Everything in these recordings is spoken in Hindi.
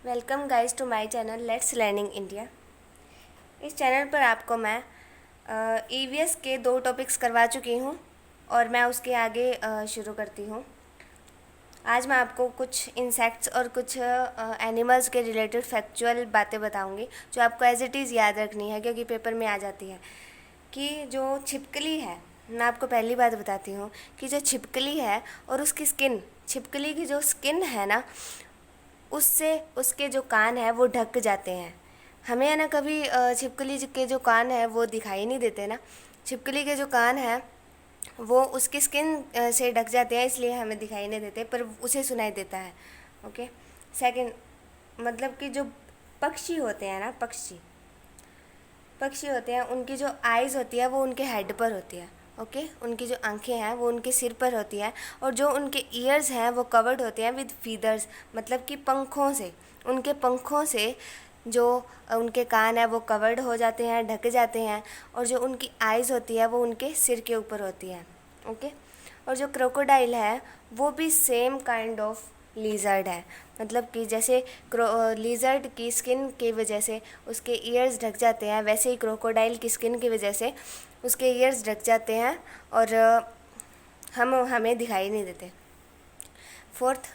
Welcome guys to my channel let's learning India. इस चैनल पर आपको मैं ईवीएस के 2 टॉपिक्स करवा चुकी हूँ और मैं उसके आगे शुरू करती हूँ। आज मैं आपको कुछ इंसेक्ट्स और कुछ एनिमल्स के रिलेटेड फैक्चुअल बातें बताऊँगी जो आपको एज इट इज़ याद रखनी है, क्योंकि पेपर में आ जाती है। कि जो छिपकली है, मैं आपको पहली बात बताती हूँ कि जो छिपकली है और उसकी स्किन, छिपकली की जो स्किन है ना, उससे उसके जो कान है वो ढक जाते हैं। हमें है ना कभी छिपकली के जो कान है वो दिखाई नहीं देते ना। छिपकली के जो कान है वो उसकी स्किन से ढक जाते हैं, इसलिए हमें दिखाई नहीं देते, पर उसे सुनाई देता है। ओके। सेकंड, मतलब कि जो पक्षी होते हैं ना, पक्षी होते हैं, उनकी जो आइज़ होती है वो उनके हेड पर होती है। ओके। उनकी जो आंखें हैं वो उनके सिर पर होती है, और जो उनके ईयर्स हैं वो कवर्ड होते हैं विद फीदर्स, मतलब कि पंखों से। उनके पंखों से जो उनके कान है वो कवर्ड हो जाते हैं, ढक जाते हैं, और जो उनकी आइज़ होती है वो उनके सिर के ऊपर होती है। ओके। और जो क्रोकोडाइल है वो भी सेम काइंड ऑफ लीजर्ड है, मतलब कि जैसे लीजर्ड की स्किन की वजह से उसके ईयर्स ढक जाते हैं, वैसे ही क्रोकोडाइल की स्किन की वजह से उसके ईयर्स ढक जाते हैं और हमें दिखाई नहीं देते। फोर्थ,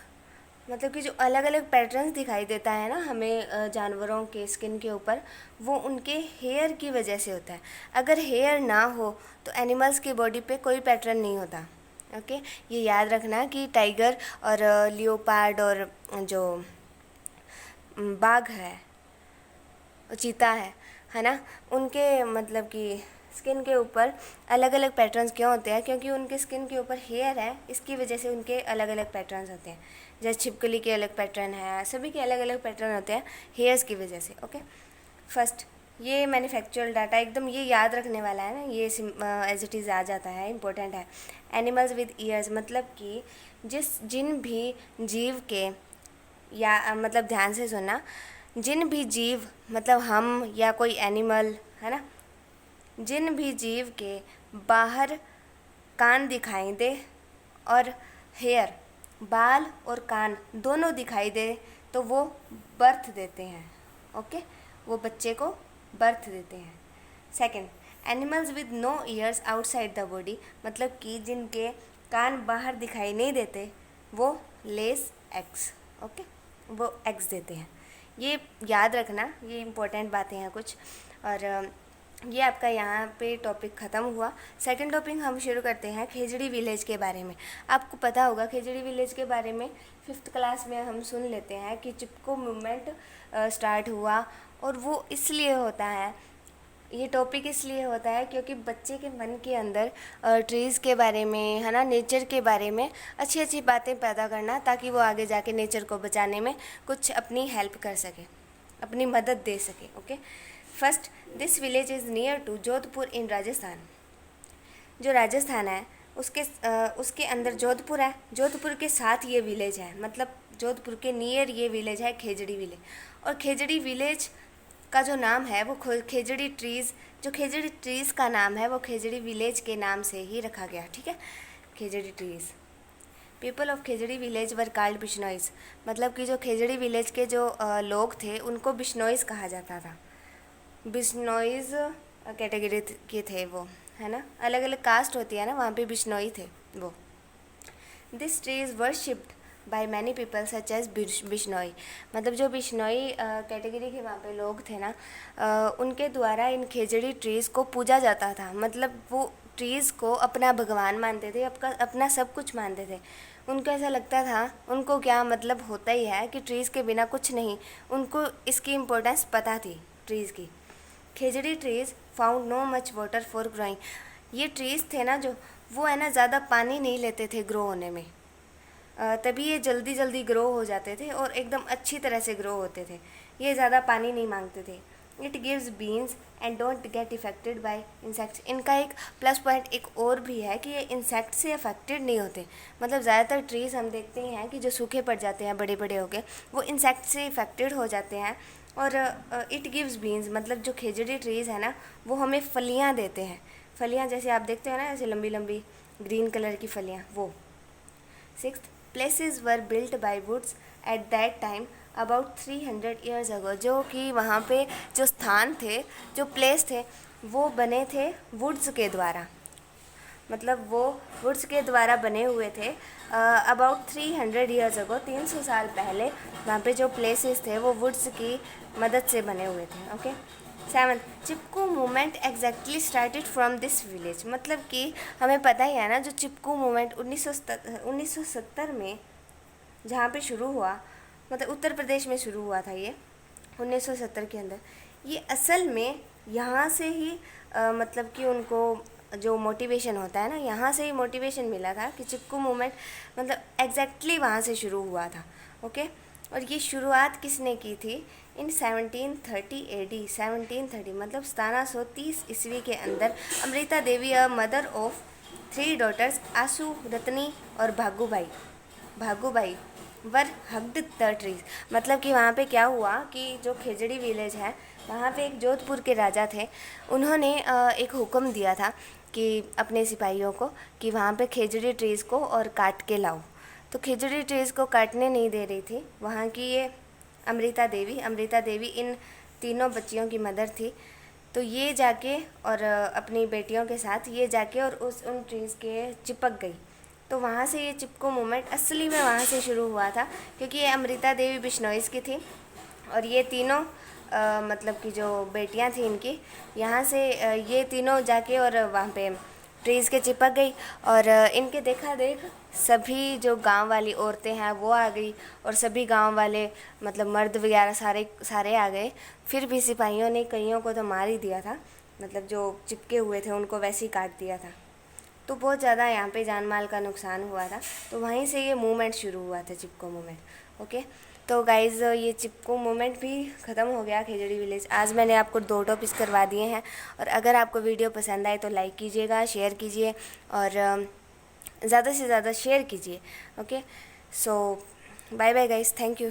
मतलब कि जो अलग अलग पैटर्न्स दिखाई देता है ना हमें जानवरों के स्किन के ऊपर, वो उनके हेयर की वजह से होता है। अगर हेयर ना हो तो एनिमल्स की बॉडी पे कोई पैटर्न नहीं होता। ओके। ये याद रखना कि टाइगर और लियोपार्ड और जो बाघ है, चीता है ना, उनके मतलब कि स्किन के ऊपर अलग अलग पैटर्न्स क्यों होते हैं? क्योंकि उनके स्किन के ऊपर हेयर है, इसकी वजह से उनके अलग अलग पैटर्न्स होते हैं। जैसे छिपकली के अलग पैटर्न है, सभी के अलग अलग पैटर्न होते हैं हेयर्स की वजह से। ओके। फर्स्ट, ये मैन्युफैक्चरल डाटा एकदम ये याद रखने वाला है ना, ये एज इट इज़ आ जाता है, इम्पोर्टेंट है। एनिमल्स विद ईयर्स, मतलब कि जिन भी जीव के, या मतलब ध्यान से सुनना, जिन भी जीव, मतलब हम या कोई एनिमल है ना, जिन भी जीव के बाहर कान दिखाई दे और हेयर, बाल और कान दोनों दिखाई दे, तो वो बर्थ देते हैं। ओके। वो बच्चे को बर्थ देते हैं। Second, animals with no ears outside the body, मतलब कि जिनके कान बाहर दिखाई नहीं देते, वो लेस एग्स। ओके। वो एग्स देते हैं। ये याद रखना, ये इम्पोर्टेंट बातें हैं कुछ। और ये आपका यहाँ पे टॉपिक ख़त्म हुआ। सेकंड टॉपिक हम शुरू करते हैं खेजड़ी विलेज के बारे में। आपको पता होगा खेजड़ी विलेज के बारे में, 5th क्लास में हम सुन लेते हैं कि चिपको मूवमेंट स्टार्ट हुआ, और वो इसलिए होता है, ये टॉपिक इसलिए होता है क्योंकि बच्चे के मन के अंदर ट्रीज़ के बारे में, है ना, नेचर के बारे में अच्छी अच्छी बातें पैदा करना, ताकि वो आगे जाके नेचर को बचाने में कुछ अपनी हेल्प कर सके, अपनी मदद दे सके। Okay. First, this village is near to Jodhpur in Rajasthan. जो राजस्थान है उसके अंदर जोधपुर है, जोधपुर के साथ ये विलेज है, मतलब जोधपुर के नियर ये विलेज है खेजड़ी विलेज। और खेजड़ी विलेज का जो नाम है वो खेजड़ी ट्रीज़, जो खेजड़ी ट्रीज़ का नाम है वो खेजड़ी विलेज के नाम से ही रखा गया। ठीक है, khejri trees. People of khejri village were called Bishnois, मतलब कि जो खेजड़ी विलेज के जो लोग थे उनको बिश्नोइज कहा जाता था। बिश्नोइज कैटेगरी के थे वो, है ना, अलग अलग कास्ट होती है ना, वहाँ पे बिश्नोई थे वो। This tree is worshipped by many people such as Bishnoi, मतलब जो बिश्नोई कैटेगरी के वहाँ पे लोग थे ना, उनके द्वारा इन खेजड़ी ट्रीज़ को पूजा जाता था। मतलब वो ट्रीज़ को अपना भगवान मानते थे, अपना सब कुछ मानते थे। उनको ऐसा लगता था, उनको क्या मतलब होता ही है कि ट्रीज़ के बिना कुछ नहीं, उनको इसकी इम्पोर्टेंस पता थी ट्रीज़ की। Khejri trees found no much water for growing, ये ट्रीज़ थे ना जो, वो है ना ज़्यादा पानी नहीं लेते थे ग्रो होने में, तभी ये जल्दी जल्दी ग्रो हो जाते थे और एकदम अच्छी तरह से ग्रो होते थे। ये ज़्यादा पानी नहीं मांगते थे। It gives beans and don't get affected by insects, इनका एक प्लस पॉइंट एक और भी है कि ये इंसेक्ट से अफेक्टेड नहीं होते। मतलब ज़्यादातर ट्रीज़ हम देखते हैं कि जो सूखे पड़ जाते हैं बड़े बड़े होके, वो इंसेक्ट से इफेक्टेड हो जाते हैं। और इट गिव्स बीन्स, मतलब जो खेजड़ी ट्रीज़ है ना, वो हमें फलियाँ देते हैं। फलियाँ जैसे आप देखते हो ना, ऐसे लंबी लंबी ग्रीन कलर की फलियाँ, वो। Sixth, places were built by woods at that time, about 300 years ago, जो कि वहाँ पे जो स्थान थे, जो प्लेस थे, वो बने थे वुड्स के द्वारा, मतलब वो वुड्स के द्वारा बने हुए थे। अबाउट 300 ईयर्स अगो, 300 साल पहले वहाँ पे जो प्लेसेस थे वो वुड्स की मदद से बने हुए थे। Okay. 7, Chipko movement exactly started from this village, मतलब कि हमें पता ही है ना, जो चिपकू मूवमेंट 1970 में जहाँ पे शुरू हुआ, मतलब उत्तर प्रदेश में शुरू हुआ था ये 1970 के अंदर। ये असल में यहाँ से ही मतलब कि उनको जो मोटिवेशन होता है ना, यहाँ से ही मोटिवेशन मिला था कि चिपकू मूवमेंट मतलब एग्जैक्टली वहाँ से शुरू हुआ था। ओके। और ये शुरुआत किसने की थी? इन 1730 AD, 1730 मतलब 1730 ईस्वी के अंदर Amrita Devi, a mother of 3 daughters, आशु, रत्नी और भागूबाई वर हग्ड द ट्रीज। मतलब कि वहाँ पे क्या हुआ कि जो खेजड़ी विलेज है, वहाँ पे एक जोधपुर के राजा थे, उन्होंने एक हुक्म दिया था कि अपने सिपाहियों को कि वहाँ पे खेजड़ी ट्रीज़ को और काट के लाओ। तो खेजड़ी ट्रीज़ को काटने नहीं दे रही थी वहाँ की ये अमृता देवी इन तीनों बच्चियों की मदर थी। तो ये जाके और अपनी बेटियों के साथ ये जाके और उन ट्रीज़ के चिपक गई। तो वहाँ से ये चिपको मूवमेंट असली में वहाँ से शुरू हुआ था, क्योंकि ये अमृता देवी बिश्नोइस की थी और ये तीनों मतलब कि जो बेटियाँ थी इनकी, यहाँ से ये तीनों जाके और वहाँ पे ट्रीज़ के चिपक गई। और इनके देखा देख सभी जो गांव वाली औरतें हैं वो आ गई, और सभी गांव वाले मतलब मर्द वगैरह सारे आ गए। फिर भी सिपाहियों ने कईयों को तो मार ही दिया था, मतलब जो चिपके हुए थे उनको वैसे ही काट दिया था। तो बहुत ज़्यादा यहाँ पे जान माल का नुकसान हुआ था। तो वहीं से ये मूवमेंट शुरू हुआ था, चिपको मूवमेंट। ओके। तो गाइज़ ये चिपको मूवमेंट भी ख़त्म हो गया खेजड़ी विलेज। आज मैंने आपको 2 टॉपिक्स करवा दिए हैं, और अगर आपको वीडियो पसंद आए तो लाइक कीजिएगा, शेयर कीजिए और ज़्यादा से ज़्यादा शेयर कीजिए। Okay. So bye bye guys, thank you.